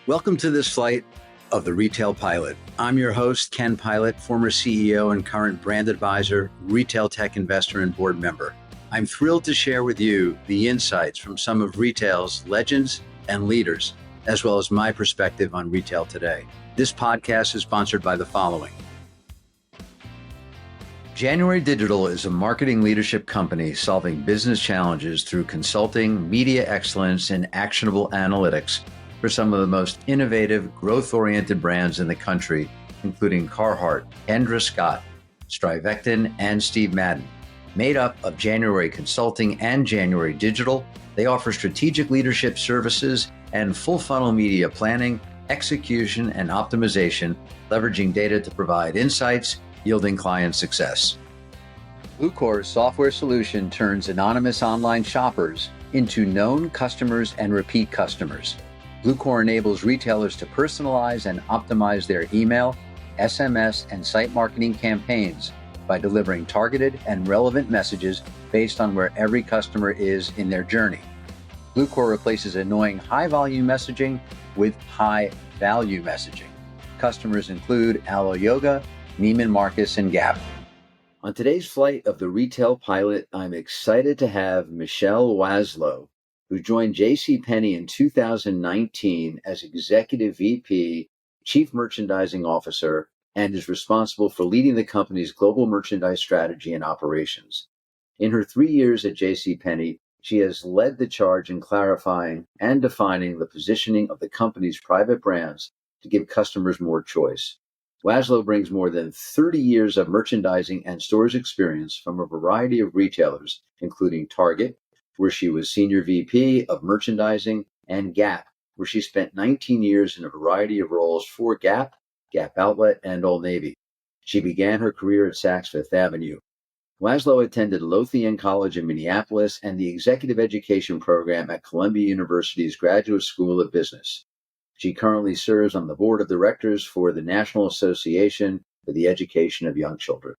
Welcome to this flight of the Retail Pilot. I'm your host, Ken Pilot, former CEO and current brand advisor, retail tech investor, and board member. I'm thrilled to share with you the insights from some of retail's legends and leaders, as well as my perspective on retail today. This podcast is sponsored by the following. January Digital is a marketing leadership company solving business challenges through consulting, media excellence, and actionable analytics for some of the most innovative, growth-oriented brands in the country, including Carhartt, Kendra Scott, Strivectin, and Steve Madden. Made up of January Consulting and January Digital, they offer strategic leadership services and full-funnel media planning, execution, and optimization, leveraging data to provide insights, yielding client success. Bluecore's software solution turns anonymous online shoppers into known customers and repeat customers. Bluecore enables retailers to personalize and optimize their email, SMS, and site marketing campaigns by delivering targeted and relevant messages based on where every customer is in their journey. Bluecore replaces annoying high-volume messaging with high-value messaging. Customers include Alo Yoga, Neiman Marcus, and Gap. On today's flight of the Retail Pilot, I'm excited to have Michelle Wlazlo, who joined JCPenney in 2019 as Executive VP, Chief Merchandising Officer, and is responsible for leading the company's global merchandise strategy and operations. In her 3 years at JCPenney, she has led the charge in clarifying and defining the positioning of the company's private brands to give customers more choice. Wlazlo brings more than 30 years of merchandising and stores experience from a variety of retailers, including Target, where she was Senior VP of Merchandising, and Gap, where she spent 19 years in a variety of roles for Gap, Gap Outlet, and Old Navy. She began her career at Saks Fifth Avenue. Wlazlo attended Lowthian College in Minneapolis and the Executive Education Program at Columbia University's Graduate School of Business. She currently serves on the board of directors for the National Association for the Education of Young Children.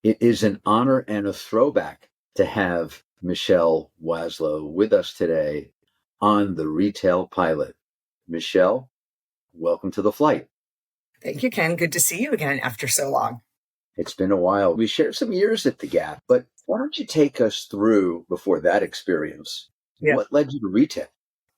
It is an honor and a throwback to have Michelle Wlazlo with us today on the Retail Pilot. Michelle, welcome to the flight. Thank you, Ken. Good to see you again after so long. It's been a while. We shared some years at the Gap, but why don't you take us through, before that experience, what led you to retail?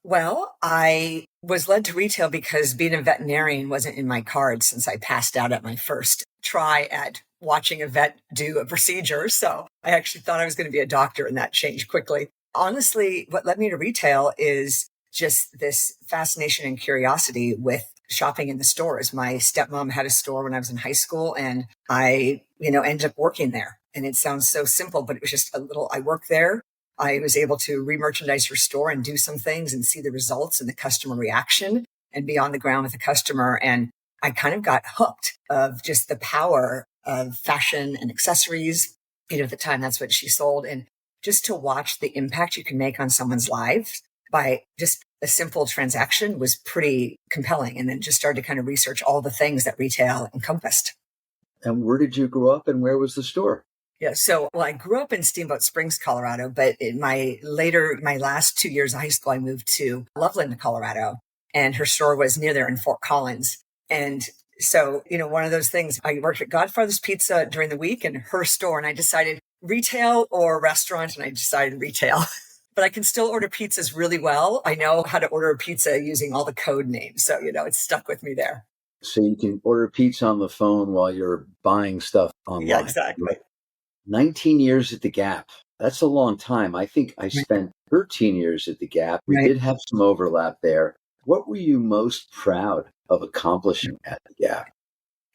Well, I was led to retail because being a veterinarian wasn't in my cards since I passed out at my first try at watching a vet do a procedure. So I actually thought I was going to be a doctor, and that changed quickly. Honestly, what led me to retail is just this fascination and curiosity with shopping in the stores. My stepmom had a store when I was in high school, and I, ended up working there. And it sounds so simple, but it was just I worked there. I was able to re-merchandise her store and do some things and see the results and the customer reaction and be on the ground with the customer. And I kind of got hooked of just the power of fashion and accessories. At the time, that's what she sold. And just to watch the impact you can make on someone's lives by just a simple transaction was pretty compelling. And then just started to kind of research all the things that retail encompassed. And where did you grow up and where was the store? Yeah. So, I grew up in Steamboat Springs, Colorado, but in my last 2 years of high school, I moved to Loveland, Colorado, and her store was near there in Fort Collins. And so, one of those things, I worked at Godfather's Pizza during the week and her store, and I decided retail or restaurant, and I decided retail. But I can still order pizzas really well. I know how to order a pizza using all the code names. So, it's stuck with me there. So you can order pizza on the phone while you're buying stuff online. Yeah, exactly. Right? 19 years at the Gap. That's a long time. I think I spent 13 years at the Gap. We did have some overlap there. What were you most proud of accomplishing at the Gap?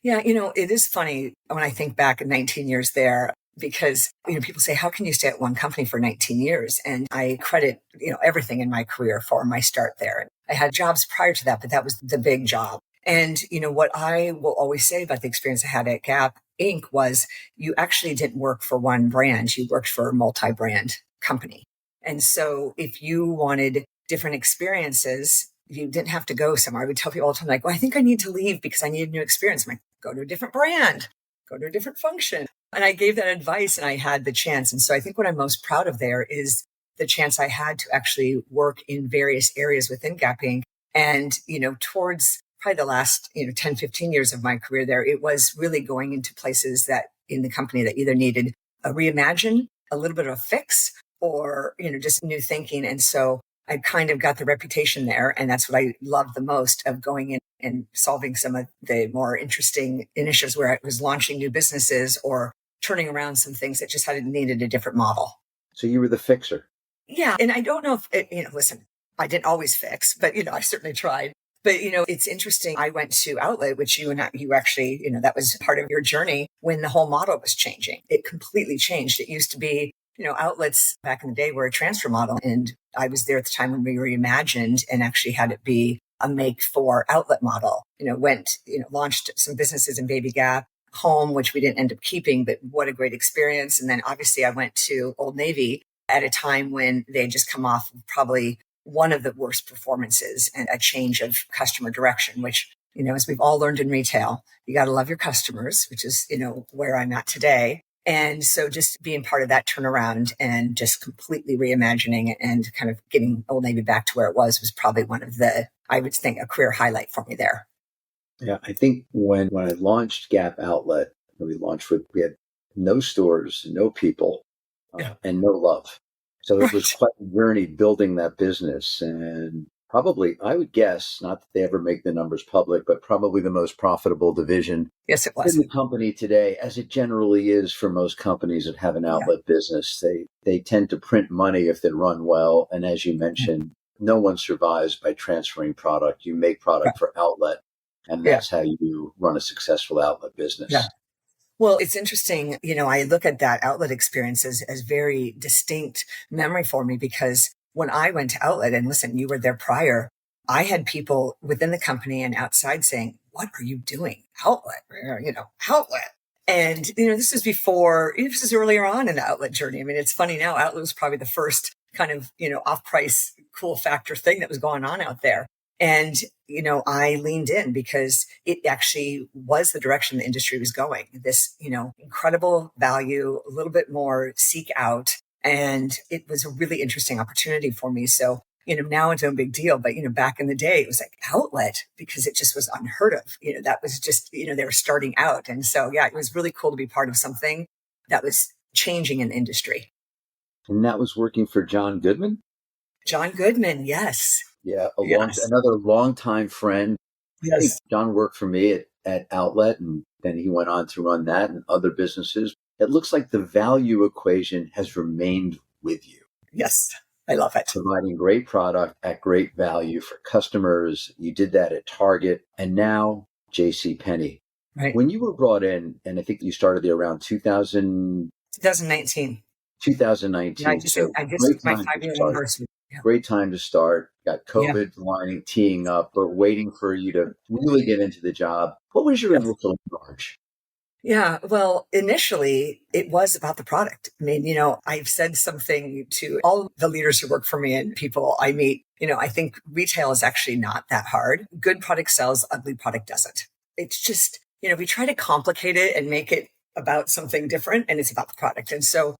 Yeah, it is funny when I think back at 19 years there, because, people say, how can you stay at one company for 19 years? And I credit, everything in my career for my start there. I had jobs prior to that, but that was the big job. And, what I will always say about the experience I had at Gap Inc. was you actually didn't work for one brand. You worked for a multi-brand company. And so if you wanted different experiences, you didn't have to go somewhere. I would tell people all the time, I think I need to leave because I need a new experience. I'm like, go to a different brand, go to a different function. And I gave that advice and I had the chance. And so I think what I'm most proud of there is the chance I had to actually work in various areas within Gap Inc. And, towards probably the last, 10, 15 years of my career there, it was really going into places that in the company that either needed a reimagine, a little bit of a fix, or, just new thinking. And so I kind of got the reputation there. And that's what I loved the most of going in and solving some of the more interesting initiatives where I was launching new businesses or turning around some things that just needed a different model. So you were the fixer. Yeah. And I don't know if listen, I didn't always fix, but, I certainly tried. But, it's interesting. I went to Outlet, which you actually, that was part of your journey when the whole model was changing. It completely changed. It used to be, outlets back in the day were a transfer model. And I was there at the time when we reimagined and actually had it be a make for outlet model, launched some businesses in Baby Gap, Home, which we didn't end up keeping, but what a great experience. And then obviously I went to Old Navy at a time when they had just come off of probably one of the worst performances and a change of customer direction, which, as we've all learned in retail, you got to love your customers, which is, where I'm at today. And so just being part of that turnaround and just completely reimagining it and kind of getting Old Navy back to where it was probably one of I would think, a career highlight for me there. Yeah, I think when I launched Gap Outlet, we had no stores, no people, and no love. So it was quite a journey building that business, and probably, I would guess, not that they ever make the numbers public, but probably the most profitable division Yes, it was. in the company today, as it generally is for most companies that have an outlet business. They tend to print money if they run well. And as you mentioned, no one survives by transferring product. You make product for outlet, and that's how you run a successful outlet business. Yeah. Well, it's interesting. I look at that outlet experience as very distinct memory for me, because when I went to Outlet, and listen, you were there prior, I had people within the company and outside saying, "What are you doing? Outlet, Outlet." And, this is earlier on in the outlet journey. I mean, it's funny now, Outlet was probably the first kind of, off-price cool factor thing that was going on out there. And, I leaned in because it actually was the direction the industry was going. This, incredible value, a little bit more seek out. And it was a really interesting opportunity for me. So, now it's no big deal. But, back in the day, it was like Outlet because it just was unheard of. That was just, they were starting out. And so, it was really cool to be part of something that was changing in the industry. And that was working for John Goodman? John Goodman, yes. Yeah, another longtime friend. Yes. I think John worked for me at Outlet, and then he went on to run that and other businesses. It looks like the value equation has remained with you. Yes, I love it. Providing great product at great value for customers. You did that at Target, and now JCPenney. Right. When you were brought in, and I think you started there around 2019. 2019. I just my 5-year anniversary. Yeah. Great time to start. Got COVID teeing up, but waiting for you to really get into the job. What was your initial charge? Yeah, well, initially it was about the product. I mean, I've said something to all the leaders who work for me and people I meet, I think retail is actually not that hard. Good product sells, ugly product doesn't. It's just, we try to complicate it and make it about something different, and it's about the product. And so,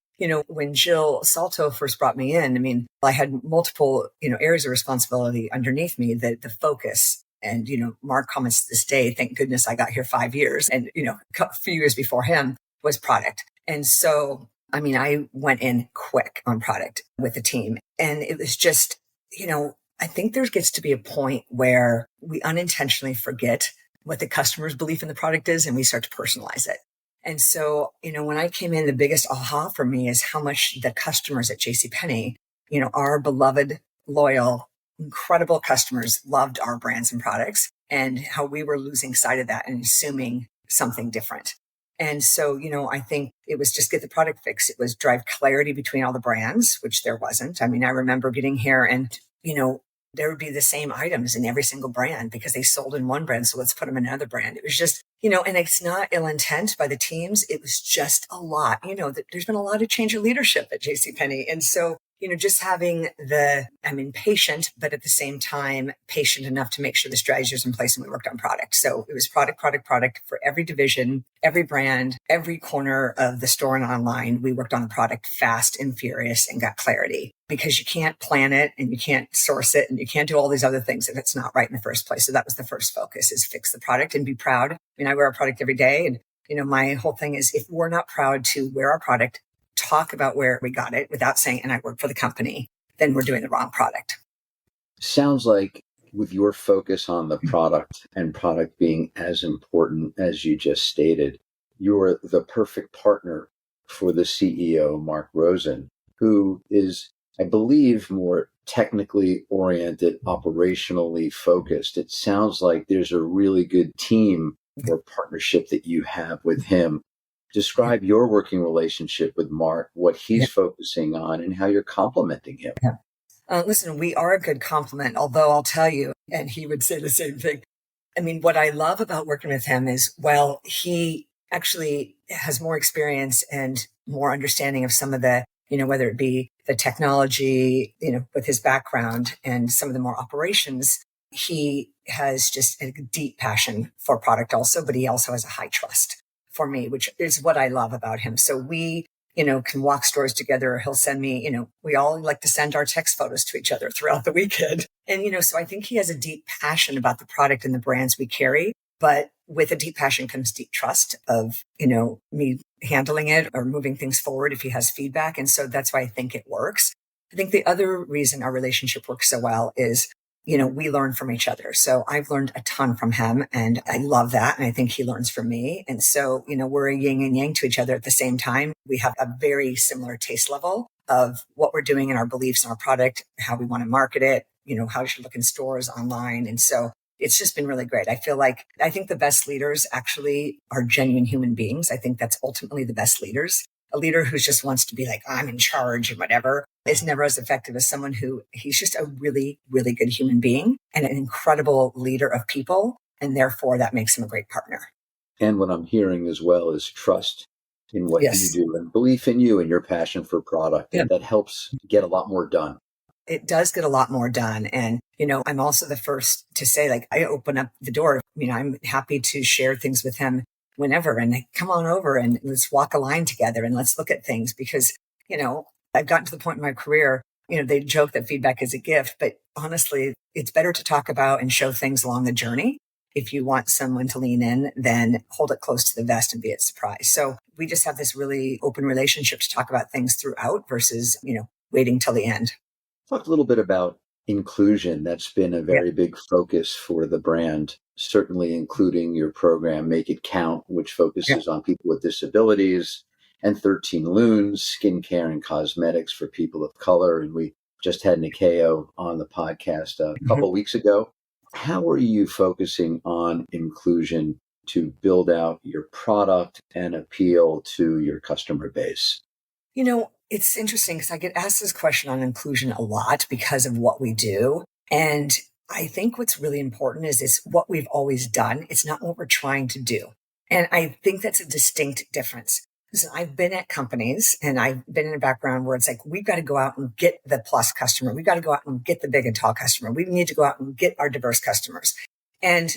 when Jill Salto first brought me in, I mean, I had multiple, areas of responsibility underneath me, the focus. And, Mark comments to this day, thank goodness I got here 5 years. And, a few years before him was product. And so, I mean, I went in quick on product with the team. And it was just, I think there gets to be a point where we unintentionally forget what the customer's belief in the product is, and we start to personalize it. And so, when I came in, the biggest aha for me is how much the customers at JCPenney, our beloved, loyal, incredible customers loved our brands and products, and how we were losing sight of that and assuming something different. And so, I think it was just get the product fixed. It was drive clarity between all the brands, which there wasn't. I mean, I remember getting here and, there would be the same items in every single brand because they sold in one brand. So let's put them in another brand. It was just, and it's not ill intent by the teams. It was just a lot, there's been a lot of change of leadership at JCPenney. And so, just having I'm impatient, but at the same time, patient enough to make sure the strategy was in place, and we worked on product. So it was product for every division, every brand, every corner of the store and online. We worked on the product fast and furious and got clarity, because you can't plan it and you can't source it and you can't do all these other things if it's not right in the first place. So that was the first focus, is fix the product and be proud. I mean, I wear a product every day, and my whole thing is, if we're not proud to wear our product, talk about where we got it without saying, and I work for the company, then we're doing the wrong product. Sounds like, with your focus on the product and product being as important as you just stated, you're the perfect partner for the CEO, Mark Rosen, who is, I believe, more technically oriented, operationally focused. It sounds like there's a really good team or partnership that you have with him. Describe your working relationship with Mark, what he's focusing on, and how you're complimenting him. Listen, we are a good complement, although I'll tell you, and he would say the same thing. I mean, what I love about working with him is, well, he actually has more experience and more understanding of some of the, whether it be the technology, with his background, and some of the more operations. He has just a deep passion for product also, but he also has a high trust for me, which is what I love about him. So we, can walk stores together. He'll send me, we all like to send our text photos to each other throughout the weekend. And, so I think he has a deep passion about the product and the brands we carry, but with a deep passion comes deep trust of, me handling it or moving things forward if he has feedback. And so that's why I think it works. I think the other reason our relationship works so well is, we learn from each other. So I've learned a ton from him, and I love that. And I think he learns from me. And so, we're a yin and yang to each other at the same time. We have a very similar taste level of what we're doing and our beliefs in our product, how we want to market it, how it should look in stores, online. And so it's just been really great. I think the best leaders actually are genuine human beings. I think that's ultimately the best leaders. A leader who just wants to be like, I'm in charge and whatever, is never as effective as someone who, he's just a really, really good human being and an incredible leader of people. And therefore that makes him a great partner. And what I'm hearing as well is trust in what you do, and belief in you and your passion for product. And that helps get a lot more done. It does get a lot more done. And, I'm also the first to say, like, I open up the door. I'm happy to share things with him whenever, and come on over and let's walk a line together and let's look at things, because, I've gotten to the point in my career, they joke that feedback is a gift, but honestly, it's better to talk about and show things along the journey. If you want someone to lean in, then hold it close to the vest and be at surprise. So we just have this really open relationship to talk about things throughout versus, waiting till the end. Talk a little bit about inclusion. That's been a very big focus for the brand, certainly including your program, Make It Count, which focuses on people with disabilities, and 13 Loons, skincare and cosmetics for people of color. And we just had Nikeo on the podcast a couple weeks ago. How are you focusing on inclusion to build out your product and appeal to your customer base? It's interesting because I get asked this question on inclusion a lot because of what we do. And I think what's really important is it's what we've always done. It's not what we're trying to do. And I think that's a distinct difference. Listen, I've been at companies and I've been in a background where it's like, we've got to go out and get the plus customer. We've got to go out and get the big and tall customer. We need to go out and get our diverse customers. And,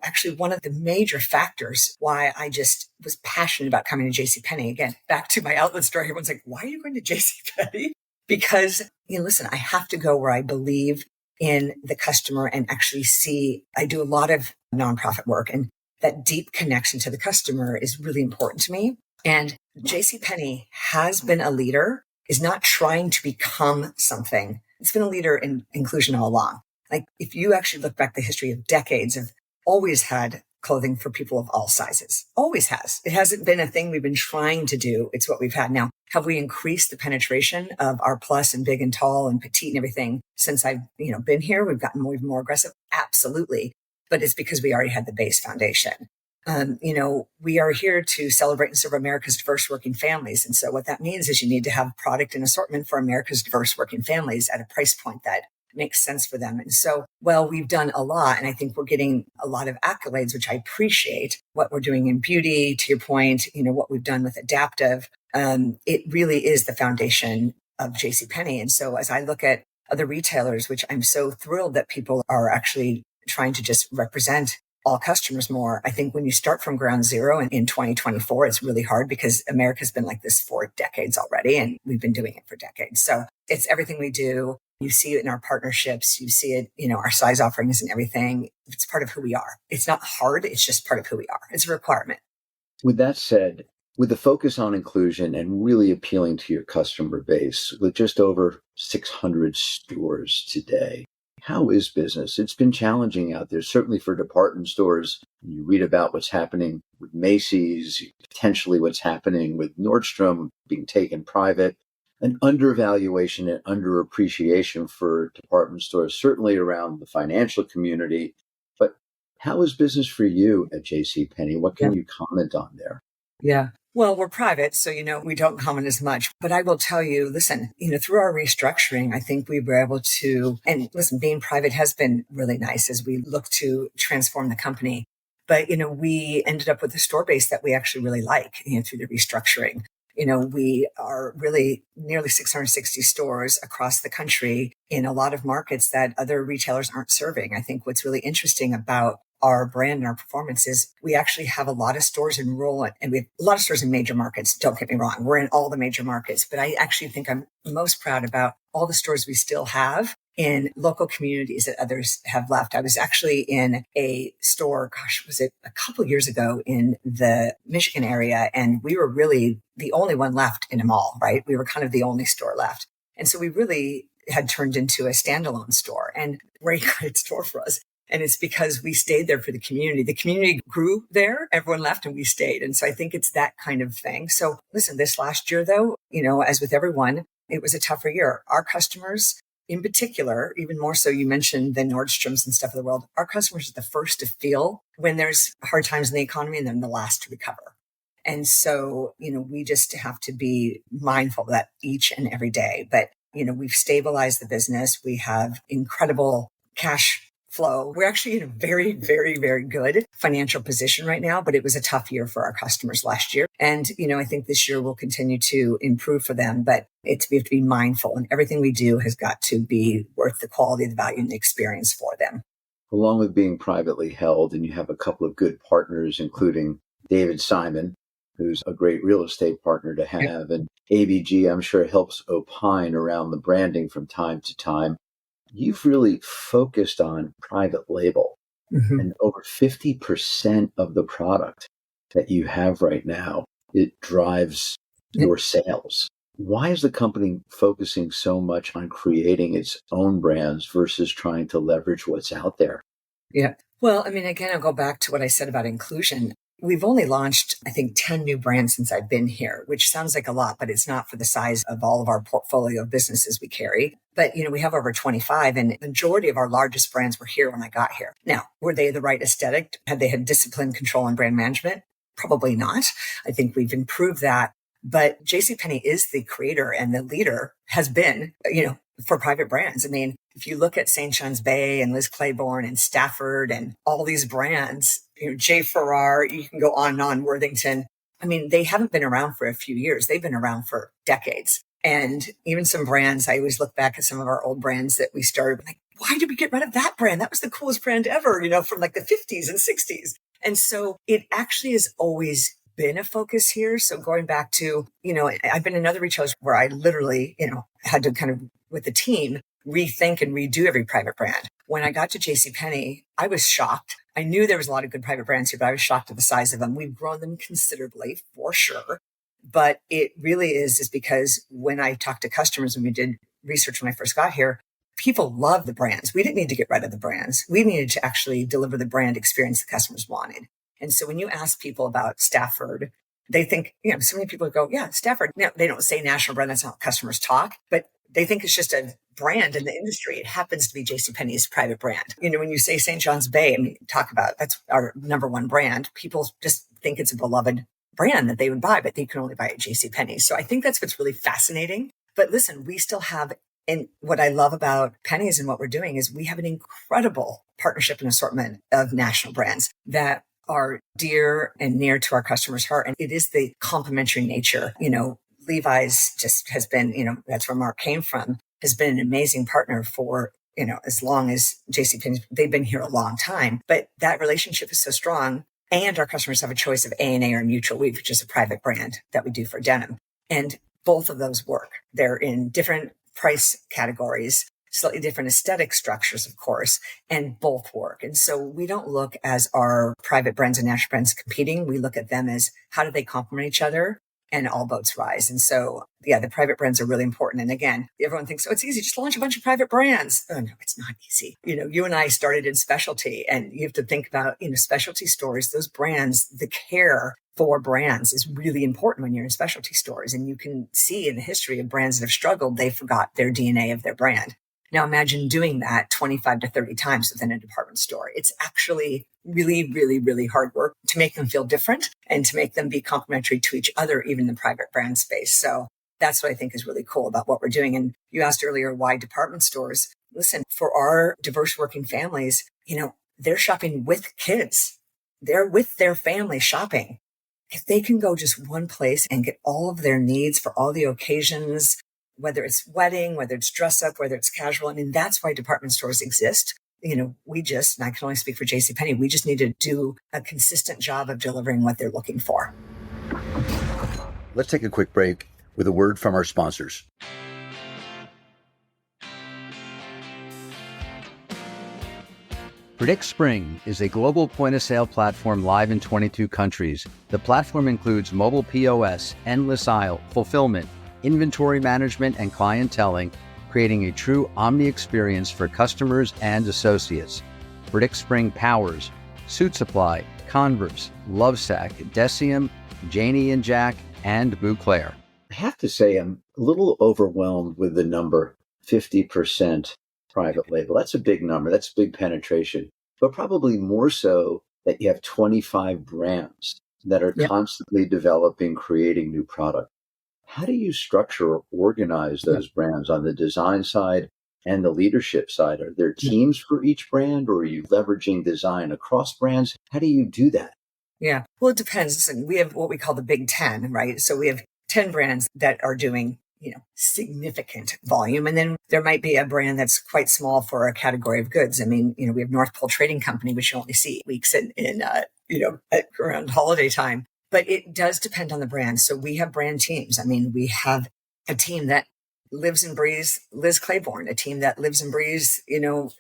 actually one of the major factors why I just was passionate about coming to JCPenney, again, back to my outlet story, everyone's like, why are you going to JCPenney? Because, listen, I have to go where I believe in the customer and actually see, I do a lot of nonprofit work, and that deep connection to the customer is really important to me. And JCPenney has been a leader, is not trying to become something. It's been a leader in inclusion all along. Like, if you actually look back the history of decades of always had clothing for people of all sizes, always has. It hasn't been a thing we've been trying to do. It's what we've had. Now, have we increased the penetration of our plus and big and tall and petite and everything since I've, been here? We've gotten more aggressive. Absolutely. But it's because we already had the base foundation. We are here to celebrate and serve America's diverse working families. And so what that means is you need to have product and assortment for America's diverse working families at a price point that makes sense for them. And so, we've done a lot, and I think we're getting a lot of accolades, which I appreciate. What we're doing in beauty, to your point, what we've done with adaptive, it really is the foundation of JCPenney. And so as I look at other retailers, which I'm so thrilled that people are actually trying to just represent all customers more. I think when you start from ground zero in 2024, it's really hard because America's been like this for decades already, and we've been doing it for decades. So it's everything we do. You see it in our partnerships. You see it, our size offerings and everything. It's part of who we are. It's not hard. It's just part of who we are. It's a requirement. With that said, with the focus on inclusion and really appealing to your customer base, with just over 600 stores today, how is business? It's been challenging out there, certainly for department stores. You read about what's happening with Macy's, potentially what's happening with Nordstrom being taken private, an undervaluation and underappreciation for department stores, certainly around the financial community. But how is business for you at JCPenney? What can you comment on there? Yeah. Well, we're private, so, we don't comment as much. But I will tell you, listen, through our restructuring, I think we were able to, and listen, being private has been really nice as we look to transform the company. But, we ended up with a store base that we actually really like, through the restructuring. We are really nearly 660 stores across the country in a lot of markets that other retailers aren't serving. I think what's really interesting about our brand and our performance is we actually have a lot of stores in rural, and we have a lot of stores in major markets. Don't get me wrong. We're in all the major markets, but I actually think I'm most proud about all the stores we still have in local communities that others have left. I was actually in a store, was it a couple of years ago in the Michigan area, and we were really the only one left in a mall, right? We were kind of the only store left. And so we really had turned into a standalone store, and very great store for us. And it's because we stayed there for the community. The community grew there, everyone left, and we stayed. And so I think it's that kind of thing. So listen, this last year though, as with everyone, it was a tougher year. Our customers in particular, even more so, you mentioned the Nordstroms and stuff of the world, our customers are the first to feel when there's hard times in the economy, and then the last to recover. And so, we just have to be mindful of that each and every day. But, we've stabilized the business. We have incredible cash flow. We're actually in a very, very, very good financial position right now, but it was a tough year for our customers last year. And, I think this year will continue to improve for them, but we have to be mindful, and everything we do has got to be worth the quality, the value, and the experience for them. Along with being privately held, and you have a couple of good partners, including David Simon, who's a great real estate partner to have, and ABG, I'm sure, helps opine around the branding from time to time. You've really focused on private label, and over 50% of the product that you have right now, it drives your sales. Why is the company focusing so much on creating its own brands versus trying to leverage what's out there? Yeah. Well, again, I'll go back to what I said about inclusion. We've only launched, I think, 10 new brands since I've been here, which sounds like a lot, but it's not for the size of all of our portfolio of businesses we carry. But, we have over 25, and the majority of our largest brands were here when I got here. Now, were they the right aesthetic? Had they had discipline, control, and brand management? Probably not. I think we've improved that. But JCPenney is the creator and the leader has been, for private brands. If you look at St. John's Bay and Liz Claiborne and Stafford and all these brands, J. Farrar, you can go on, Worthington. They haven't been around for a few years. They've been around for decades. And even some brands, I always look back at some of our old brands that we started, like, why did we get rid of that brand? That was the coolest brand ever, from like the 50s and 60s. And so it actually has always been a focus here. So going back to, I've been in other retailers where I literally, had to kind of, with the team, rethink and redo every private brand. When I got to JCPenney, I was shocked. I knew there was a lot of good private brands here, but I was shocked at the size of them. We've grown them considerably, for sure. But it really is because when I talked to customers and we did research when I first got here, people love the brands. We didn't need to get rid of the brands. We needed to actually deliver the brand experience the customers wanted. And so when you ask people about Stafford, they think, so many people go, yeah, Stafford. Now, they don't say national brand. That's how customers talk, but they think it's just a brand in the industry. It happens to be JCPenney's private brand. When you say St. John's Bay, that's our number one brand. People just think it's a beloved brand that they would buy, but they can only buy at JCPenney. So I think that's what's really fascinating. But listen, we still have, and what I love about Pennies and what we're doing is we have an incredible partnership and assortment of national brands that are dear and near to our customers' heart. And it is the complementary nature, Levi's just has been, that's where Mark came from, has been an amazing partner for, as long as JCPenney, they've been here a long time. But that relationship is so strong. And our customers have a choice of A&A or Mutual Weave, which is a private brand that we do for denim. And both of those work. They're in different price categories, slightly different aesthetic structures, of course, and both work. And so we don't look as our private brands and national brands competing. We look at them as how do they complement each other, and all boats rise. And so, yeah, the private brands are really important. And again, everyone thinks, oh, it's easy. Just launch a bunch of private brands. Oh, no, it's not easy. You and I started in specialty, and you have to think about, specialty stores, those brands, the care for brands is really important when you're in specialty stores. And you can see in the history of brands that have struggled, they forgot their DNA of their brand. Now imagine doing that 25 to 30 times within a department store. It's actually really, really, really hard work to make them feel different and to make them be complementary to each other, even in the private brand space. So that's what I think is really cool about what we're doing. And you asked earlier, why department stores? Listen, for our diverse working families, they're shopping with kids. They're with their family shopping. If they can go just one place and get all of their needs for all the occasions, whether it's wedding, whether it's dress up, whether it's casual. I mean, that's why department stores exist. And I can only speak for JCPenney, we just need to do a consistent job of delivering what they're looking for. Let's take a quick break with a word from our sponsors. Predict Spring is a global point-of-sale platform live in 22 countries. The platform includes mobile POS, endless aisle, fulfillment, inventory management, and clienteling, creating a true omni experience for customers and associates. Predict Spring powers Suit Supply, Converse, Lovesac, Decium, Janie and Jack, and Bouclair. I have to say, I'm a little overwhelmed with the number 50% private label. That's a big number. That's big penetration, but probably more so that you have 25 brands that are constantly developing, creating new product. How do you structure or organize those brands on the design side and the leadership side? Are there teams for each brand, or are you leveraging design across brands? How do you do that? Yeah. Well, it depends. Listen, we have what we call the Big 10, right? So we have 10 brands that are doing, significant volume. And then there might be a brand that's quite small for a category of goods. I mean, we have North Pole Trading Company, which you only see weeks around holiday time. But it does depend on the brand. So we have brand teams. I mean, we have a team that lives and breathes Liz Claiborne, a team that lives and breathes,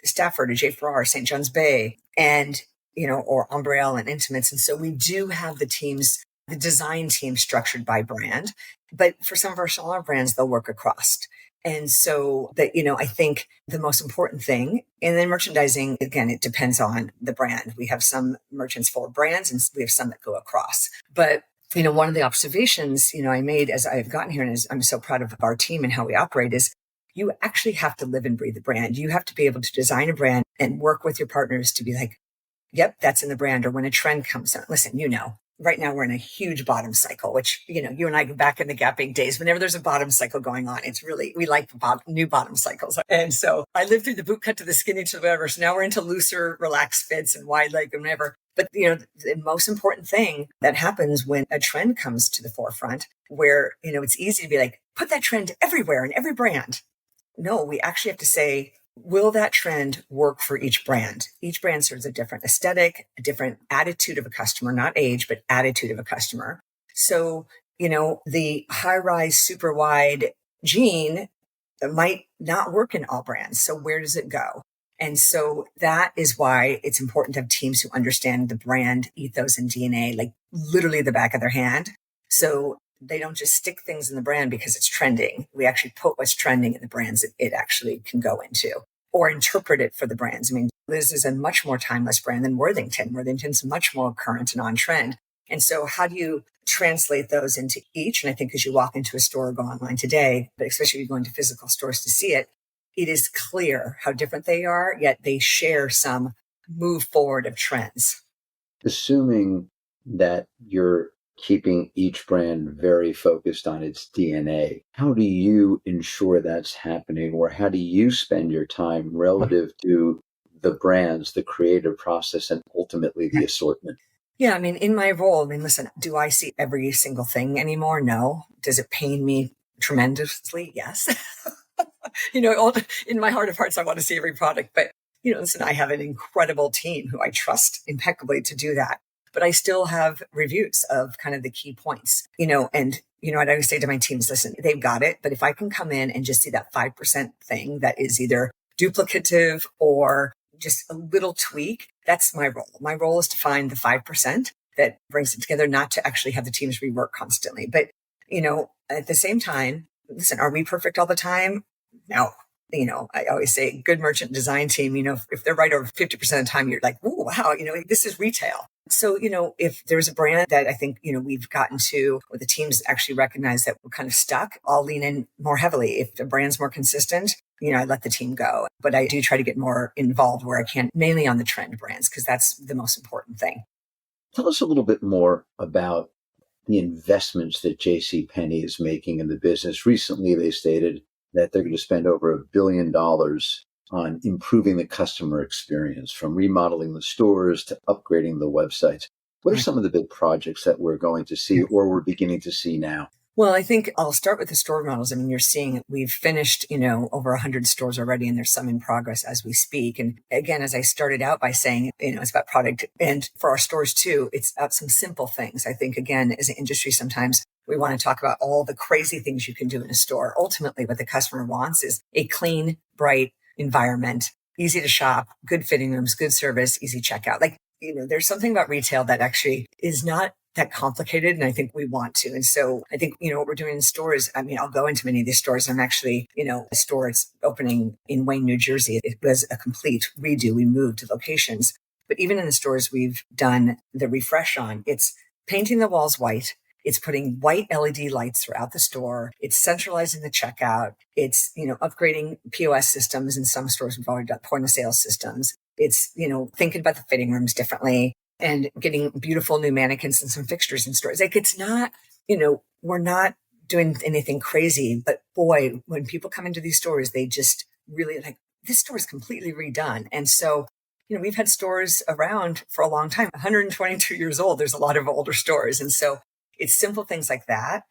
Stafford, or J. Farrar, St. John's Bay, and, or Umbrelle and Intimates. And so we do have the teams, the design team structured by brand. But for some of our smaller brands, they'll work across. And so that, I think the most important thing, and then merchandising, again, it depends on the brand. We have some merchants for brands and we have some that go across. But, one of the observations, I made as I've gotten here, and as I'm so proud of our team and how we operate, is you actually have to live and breathe the brand. You have to be able to design a brand and work with your partners to be like, yep, that's in the brand. Or when a trend comes out, listen, right now we're in a huge bottom cycle, which, you and I go back in the gapping days. Whenever there's a bottom cycle going on, it's really, we like new bottom cycles. And so I lived through the boot cut to the skinny to whatever. So now we're into looser, relaxed fits and wide leg and whatever. But, the most important thing that happens when a trend comes to the forefront where, it's easy to be like, put that trend everywhere in every brand. No, we actually have to say, will that trend work for each brand? Each brand serves a different aesthetic, a different attitude of a customer, not age, but attitude of a customer. So, the high-rise, super wide jean might not work in all brands. So where does it go? And so that is why it's important to have teams who understand the brand ethos and DNA, like literally the back of their hand. So they don't just stick things in the brand because it's trending. We actually put what's trending in the brands that it actually can go into, or interpret it for the brands. I mean, Liz is a much more timeless brand than Worthington. Worthington's much more current and on trend. And so how do you translate those into each? And I think as you walk into a store or go online today, but especially if you go into physical stores to see it, it is clear how different they are, yet they share some move forward of trends. Assuming that you're keeping each brand very focused on its DNA, how do you ensure that's happening, or how do you spend your time relative to the brands, the creative process, and ultimately the assortment? Yeah, I mean, in my role, I mean, listen, do I see every single thing anymore? No. Does it pain me tremendously? Yes. In my heart of hearts, I want to see every product. But, listen, I have an incredible team who I trust impeccably to do that. But I still have reviews of kind of the key points, and, I'd always say to my teams, listen, they've got it. But if I can come in and just see that 5% thing that is either duplicative or just a little tweak, that's my role. My role is to find the 5% that brings it together, not to actually have the teams rework constantly. But, at the same time, listen, are we perfect all the time? No. I always say good merchant design team, if they're right over 50% of the time, you're like, oh, wow, this is retail. So, if there's a brand that I think, we've gotten to, or the teams actually recognize that we're kind of stuck, I'll lean in more heavily. If the brand's more consistent, I let the team go. But I do try to get more involved where I can, mainly on the trend brands, because that's the most important thing. Tell us a little bit more about the investments that JCPenney is making in the business. Recently, they stated that they're going to spend over $1 billion on improving the customer experience, from remodeling the stores to upgrading the websites. What are some of the big projects that we're going to see or we're beginning to see now? Well, I think I'll start with the store models. I mean, you're seeing we've finished, over 100 stores already, and there's some in progress as we speak. And again, as I started out by saying, it's about product. And for our stores too, it's about some simple things. I think, again, as an industry, sometimes we want to talk about all the crazy things you can do in a store. Ultimately, what the customer wants is a clean, bright environment, easy to shop, good fitting rooms, good service, easy checkout. Like, there's something about retail that actually is not that complicated. And I think we want to. And so I think, what we're doing in stores, I mean, I'll go into many of these stores. I'm actually, a store it's opening in Wayne, New Jersey. It was a complete redo. We moved locations. But even in the stores we've done the refresh on, it's painting the walls white. It's putting white LED lights throughout the store. It's centralizing the checkout. It's, upgrading POS systems. In some stores, we've already got point of sale systems. It's, thinking about the fitting rooms differently and getting beautiful new mannequins and some fixtures in stores. Like, it's not, we're not doing anything crazy, but boy, when people come into these stores, they just really like, this store is completely redone. And so, we've had stores around for a long time, 122 years old. There's a lot of older stores. And so it's simple things like that,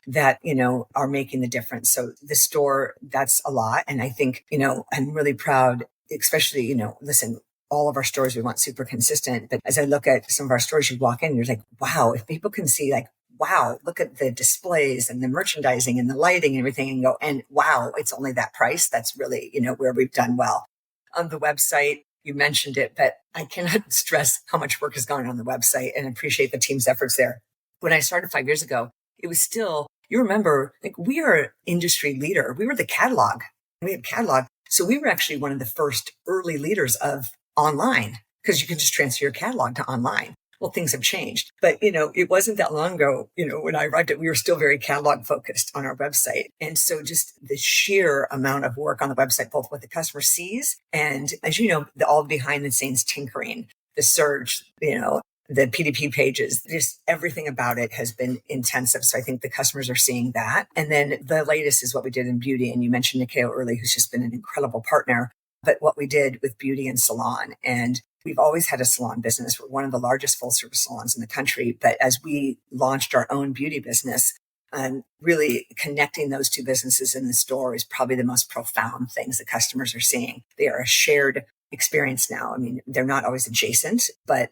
are making the difference. So the store, that's a lot. And I think, I'm really proud, especially, listen, all of our stores, we want super consistent. But as I look at some of our stores, you walk in, you're like, wow, if people can see like, wow, look at the displays and the merchandising and the lighting and everything and go, and wow, it's only that price. That's really, where we've done well. On the website, you mentioned it, but I cannot stress how much work has gone on the website and appreciate the team's efforts there. When I started 5 years ago, it was still, you remember, like, we are an industry leader. We were the catalog. We had catalog. So we were actually one of the first early leaders of online, because you can just transfer your catalog to online. Well, things have changed, but it wasn't that long ago, when I arrived we were still very catalog focused on our website. And so just the sheer amount of work on the website, both what the customer sees and, as all behind the scenes tinkering, the search, the PDP pages, just everything about it has been intensive. So I think the customers are seeing that. And then the latest is what we did in beauty. And you mentioned Nikeo early, who's just been an incredible partner. But what we did with beauty and salon, and we've always had a salon business. We're one of the largest full service salons in the country. But as we launched our own beauty business, and really connecting those two businesses in the store is probably the most profound things that customers are seeing. They are a shared experience now. I mean, they're not always adjacent, but,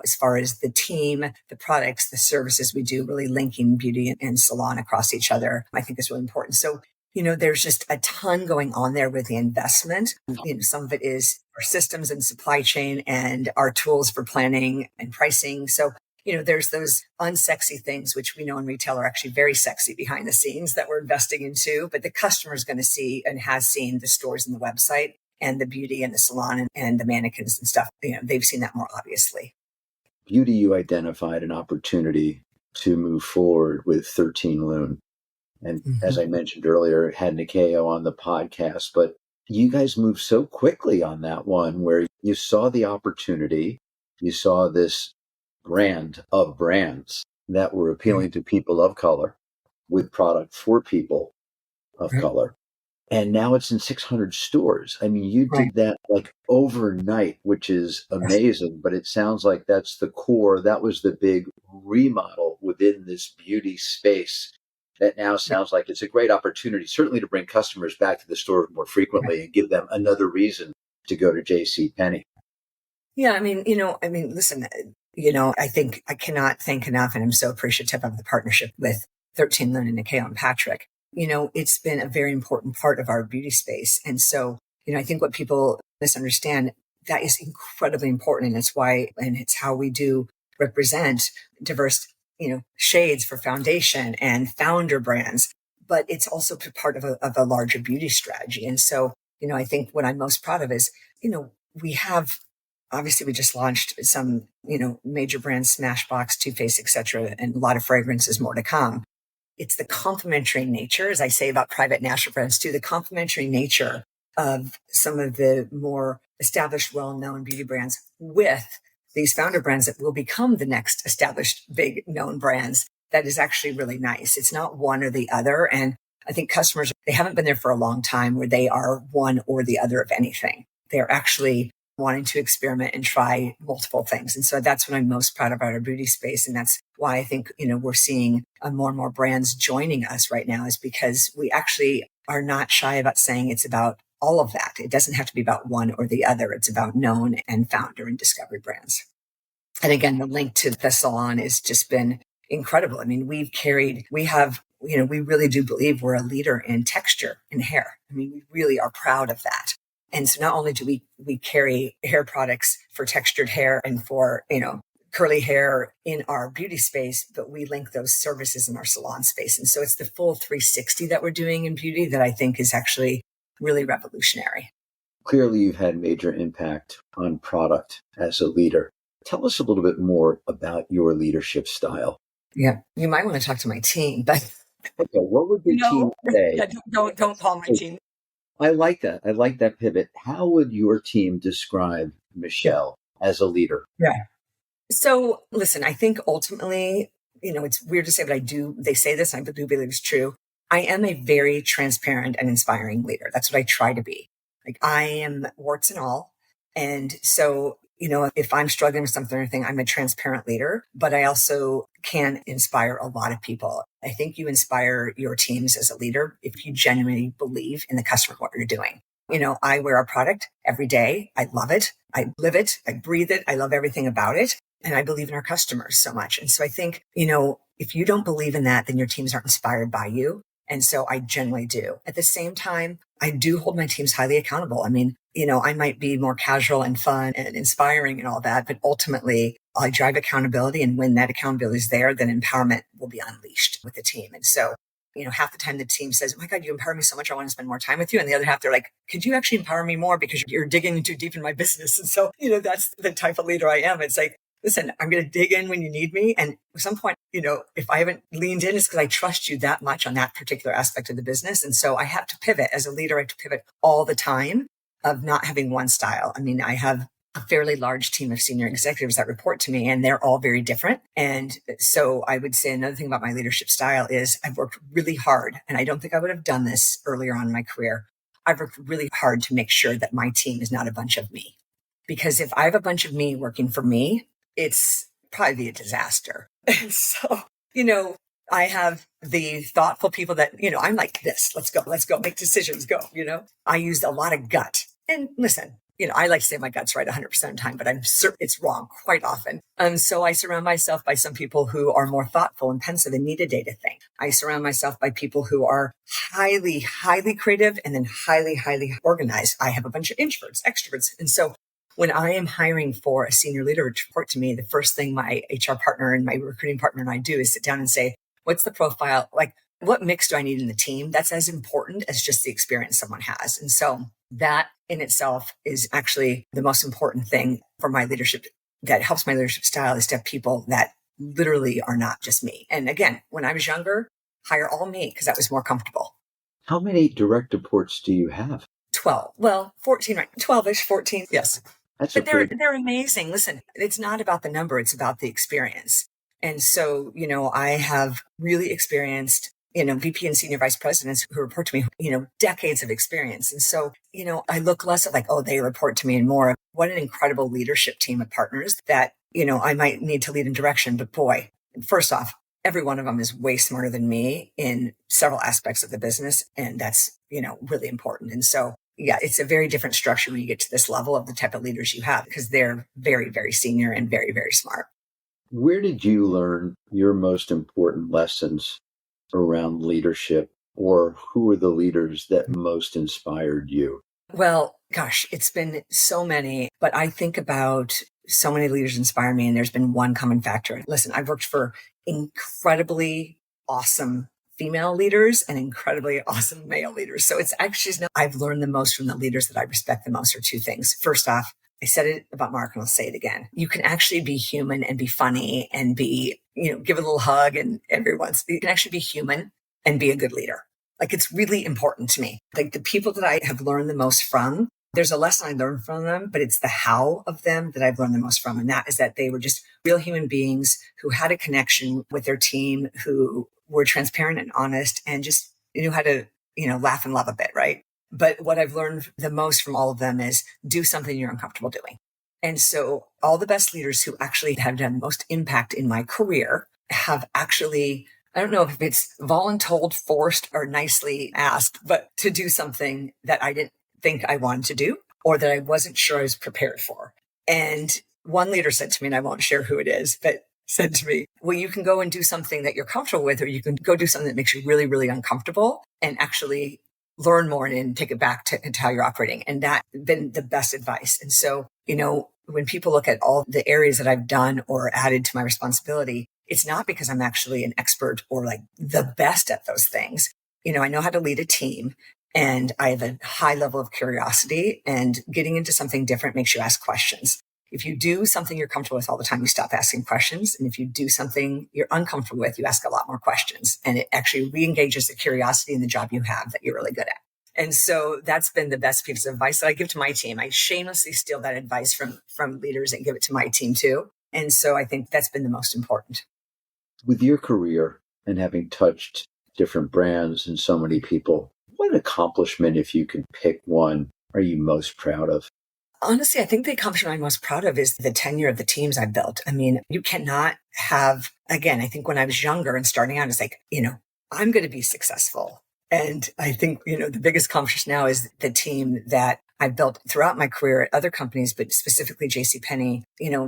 as far as the team, the products, the services we do, really linking beauty and salon across each other, I think is really important. So, there's just a ton going on there with the investment. Some of it is our systems and supply chain and our tools for planning and pricing. So, there's those unsexy things, which we know in retail are actually very sexy behind the scenes that we're investing into, but the customer is going to see and has seen the stores and the website and the beauty and the salon and the mannequins and stuff. They've seen that more obviously. Beauty, you identified an opportunity to move forward with 13 Loon. And as I mentioned earlier, had Nikeo on the podcast, but you guys moved so quickly on that one where you saw the opportunity, you saw this brand of brands that were appealing to people of color with product for people of color. and now it's in 600 stores. I mean, you Right. did that like overnight, which is Yes. amazing, but it sounds like that's the core. That was the big remodel within this beauty space. That now Yeah. sounds like it's a great opportunity, certainly to bring customers back to the store more frequently and give them another reason to go to JCPenney. Yeah, listen, I think I cannot thank enough, and I'm so appreciative of the partnership with 13 Lune and Nikeo and Patrick. It's been a very important part of our beauty space. And so, I think what people misunderstand, that is incredibly important. And it's why, and it's how we do represent diverse, shades for foundation and founder brands, but it's also part of a larger beauty strategy. And so, I think what I'm most proud of is, we have obviously we just launched some, major brands, Smashbox, Too Faced, etc., and a lot of fragrances more to come. It's the complementary nature, as I say about private national brands too, the complementary nature of some of the more established, well-known beauty brands with these founder brands that will become the next established big known brands. That is actually really nice. It's not one or the other. And I think customers, they haven't been there for a long time where they are one or the other of anything. They're actually wanting to experiment and try multiple things. And so that's what I'm most proud about our beauty space. And that's why I think, we're seeing more and more brands joining us right now, is because we actually are not shy about saying it's about all of that. It doesn't have to be about one or the other. It's about known and founder and discovery brands. And again, the link to the salon has just been incredible. I mean, we have, we really do believe we're a leader in texture in hair. I mean, we really are proud of that. And so not only do we carry hair products for textured hair and for, curly hair in our beauty space, but we link those services in our salon space. And so it's the full 360 that we're doing in beauty that I think is actually really revolutionary. Clearly, you've had major impact on product as a leader. Tell us a little bit more about your leadership style. Yeah. You might want to talk to my team, but Okay, what would your team say? yeah, don't call my team. I like that. I like that pivot. How would your team describe Yeah. Michelle as a leader? Yeah. So listen, I think ultimately, it's weird to say, but they say this, and I do believe it's true. I am a very transparent and inspiring leader. That's what I try to be. Like, I am warts and all. And so, if I'm struggling with something or anything, I'm a transparent leader, but I also can inspire a lot of people. I think you inspire your teams as a leader if you genuinely believe in the customer, what you're doing. I wear our product every day. I love it. I live it. I breathe it. I love everything about it. And I believe in our customers so much. And so I think, if you don't believe in that, then your teams aren't inspired by you. And so I generally do. At the same time, I do hold my teams highly accountable. I mean, I might be more casual and fun and inspiring and all that, but ultimately I drive accountability. And when that accountability is there, then empowerment will be unleashed with the team. And so, half the time the team says, "Oh my God, you empower me so much. I want to spend more time with you." And the other half, they're like, "Could you actually empower me more because you're digging too deep in my business?" And so, that's the type of leader I am. It's like, listen, I'm going to dig in when you need me. And at some point, if I haven't leaned in, it's because I trust you that much on that particular aspect of the business. And so I have to pivot as a leader. I have to pivot all the time of not having one style. I mean, I have a fairly large team of senior executives that report to me, and they're all very different. And so I would say another thing about my leadership style is I've worked really hard, and I don't think I would have done this earlier on in my career. I've worked really hard to make sure that my team is not a bunch of me. Because if I have a bunch of me working for me, it's probably a disaster. And so, I have the thoughtful people that, I'm like this, let's go, make decisions, go, I used a lot of gut. And listen, I like to say my gut's right 100% of the time, but I'm certain it's wrong quite often. So I surround myself by some people who are more thoughtful and pensive and need a day to think. I surround myself by people who are highly, highly creative and then highly, highly organized. I have a bunch of introverts, extroverts. And so when I am hiring for a senior leader to report to me, the first thing my HR partner and my recruiting partner and I do is sit down and say, what's the profile? Like, what mix do I need in the team? That's as important as just the experience someone has. And so that in itself is actually the most important thing for my leadership that helps my leadership style, is to have people that literally are not just me. And again, when I was younger, hire all me because that was more comfortable. How many direct reports do you have? 12. Well, 14, right? 12-ish, 14. Yes. That's a But pretty they're amazing. Listen, it's not about the number, it's about the experience. And so, I have really experienced VP and senior vice presidents who report to me, decades of experience. And so, I look less at like, oh, they report to me, and more of what an incredible leadership team of partners that, I might need to lead in direction. But boy, first off, every one of them is way smarter than me in several aspects of the business. And that's, really important. And so, yeah, it's a very different structure when you get to this level of the type of leaders you have, because they're very, very senior and very, very smart. Where did you learn your most important lessons around leadership, or who were the leaders that most inspired you? Well, gosh, it's been so many, but I think about so many leaders inspire me, and there's been one common factor. Listen, I've worked for incredibly awesome female leaders and incredibly awesome male leaders. So it's actually, I've learned the most from the leaders that I respect the most are two things. First off, I said it about Mark and I'll say it again. You can actually be human and be funny and be, give a little hug and you can actually be human and be a good leader. Like, it's really important to me. Like, the people that I have learned the most from, there's a lesson I learned from them, but it's the how of them that I've learned the most from. And that is that they were just real human beings who had a connection with their team, who were transparent and honest, and just knew how to, laugh and love a bit, right? But what I've learned the most from all of them is do something you're uncomfortable doing. And so all the best leaders who actually have done most impact in my career have actually, I don't know if it's voluntold, forced, or nicely asked, but to do something that I didn't think I wanted to do, or that I wasn't sure I was prepared for. And one leader said to me, and I won't share who it is, but said to me, well, you can go and do something that you're comfortable with, or you can go do something that makes you really, really uncomfortable and actually learn more and take it back to how you're operating. And that's been the best advice. And so, when people look at all the areas that I've done or added to my responsibility, it's not because I'm actually an expert or like the best at those things. I know how to lead a team, and I have a high level of curiosity, and getting into something different makes you ask questions. If you do something you're comfortable with all the time, you stop asking questions. And if you do something you're uncomfortable with, you ask a lot more questions. And it actually re-engages the curiosity in the job you have that you're really good at. And so that's been the best piece of advice that I give to my team. I shamelessly steal that advice from leaders and give it to my team too. And so I think that's been the most important. With your career and having touched different brands and so many people, what accomplishment, if you could pick one, are you most proud of? Honestly, I think the accomplishment I'm most proud of is the tenure of the teams I've built. I mean, you cannot have, again, I think when I was younger and starting out, it's like, I'm going to be successful. And I think, the biggest accomplishment now is the team that I've built throughout my career at other companies, but specifically JCPenney,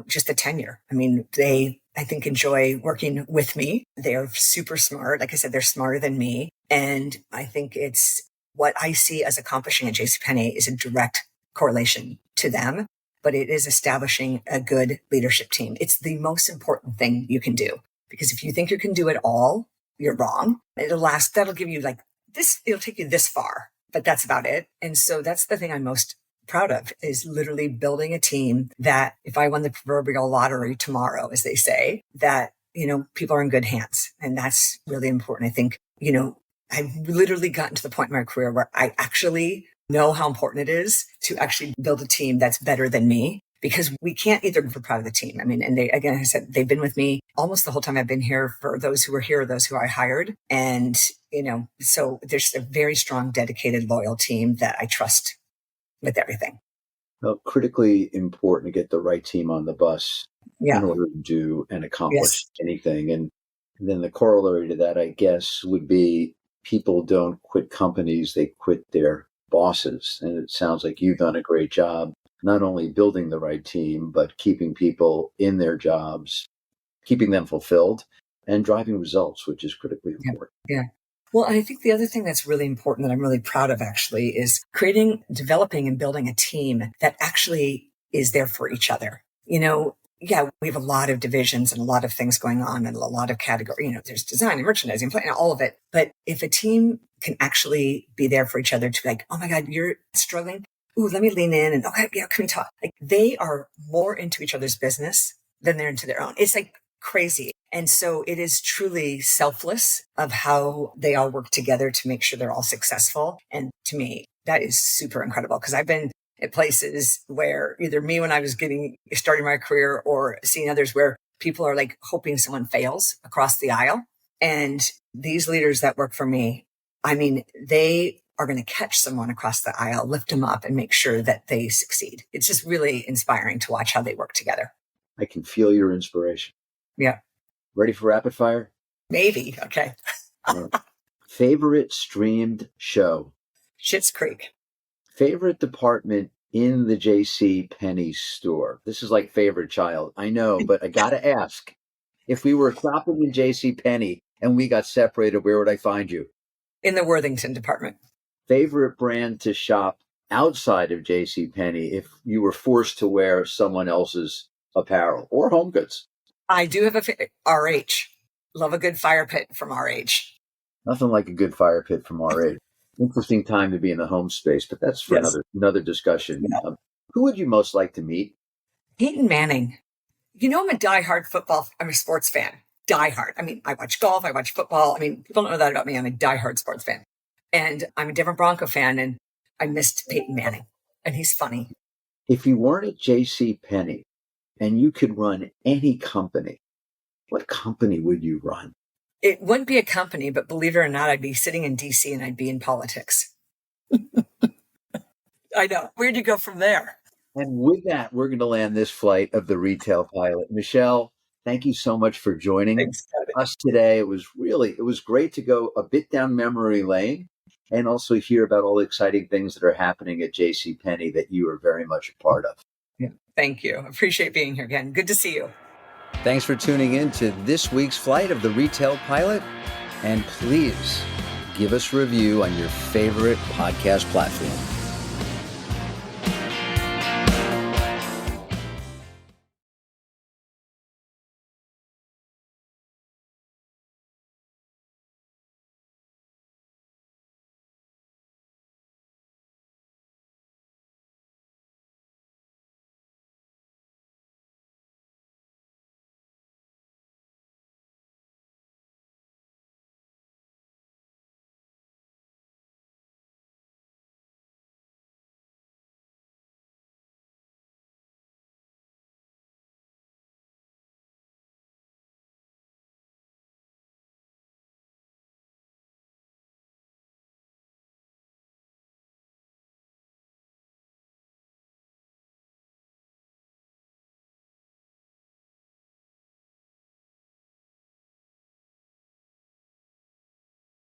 just the tenure. I mean, they, I think, enjoy working with me. They're super smart. Like I said, they're smarter than me. And I think it's what I see as accomplishing at JCPenney is a direct correlation to them, but it is establishing a good leadership team. It's the most important thing you can do, because if you think you can do it all, you're wrong. That'll give you like this, it'll take you this far, but that's about it. And so that's the thing I'm most proud of, is literally building a team that if I won the proverbial lottery tomorrow, as they say, that, people are in good hands. And that's really important. I think, I've literally gotten to the point in my career where I actually know how important it is to actually build a team that's better than me, because we can't either be proud of the team. I mean, and they, again, I said, they've been with me almost the whole time I've been here, for those who were here, those who I hired. And, so there's a very strong, dedicated, loyal team that I trust with everything. Well, critically important to get the right team on the bus in Yeah. order to do and accomplish Yes. anything. And then the corollary to that, I guess, would be people don't quit companies, they quit their bosses. And it sounds like you've done a great job, not only building the right team, but keeping people in their jobs, keeping them fulfilled, and driving results, which is critically important. Yeah. Well, I think the other thing that's really important that I'm really proud of actually is developing and building a team that actually is there for each other. Yeah, we have a lot of divisions and a lot of things going on and a lot of category, there's design and merchandising, all of it. But if a team can actually be there for each other to be like, oh my God, you're struggling. Ooh, let me lean in and okay, yeah, can we talk? Like, they are more into each other's business than they're into their own. It's like crazy. And so it is truly selfless of how they all work together to make sure they're all successful. And to me, that is super incredible, because I've been at places where either me when I was starting my career, or seeing others where people are like hoping someone fails across the aisle. And These leaders that work for me, I mean, they are going to catch someone across the aisle, lift them up, and make sure that they succeed. It's just really inspiring to watch how they work together. I can feel your inspiration. Yeah. Ready for rapid fire? Maybe. Okay. Favorite streamed show? Schitt's Creek. Favorite department in the JCPenney store? This is like favorite child. I know, but I got to ask. If we were shopping in JCPenney and we got separated, where would I find you? In the Worthington department. Favorite brand to shop outside of JCPenney if you were forced to wear someone else's apparel or home goods? I do have a RH. Love a good fire pit from RH. Nothing like a good fire pit from RH. Interesting time to be in the home space, but that's for another discussion. Yeah. Who would you most like to meet? Peyton Manning. You know, I'm a sports fan. Diehard. I mean, I watch golf, I watch football. I mean, people don't know that about me. I'm a diehard sports fan. And I'm a Denver Bronco fan, and I missed Peyton Manning. And he's funny. If you weren't at JCPenney and you could run any company, what company would you run? It wouldn't be a company, but believe it or not, I'd be sitting in DC and I'd be in politics. I know. Where'd you go from there? And with that, we're going to land this flight of the Retail Pilot. Michelle, thank you so much for joining us today. It was great to go a bit down memory lane and also hear about all the exciting things that are happening at JCPenney that you are very much a part of. Yeah. Thank you. Appreciate being here again. Good to see you. Thanks for tuning in to this week's flight of the Retail Pilot. And please give us a review on your favorite podcast platform.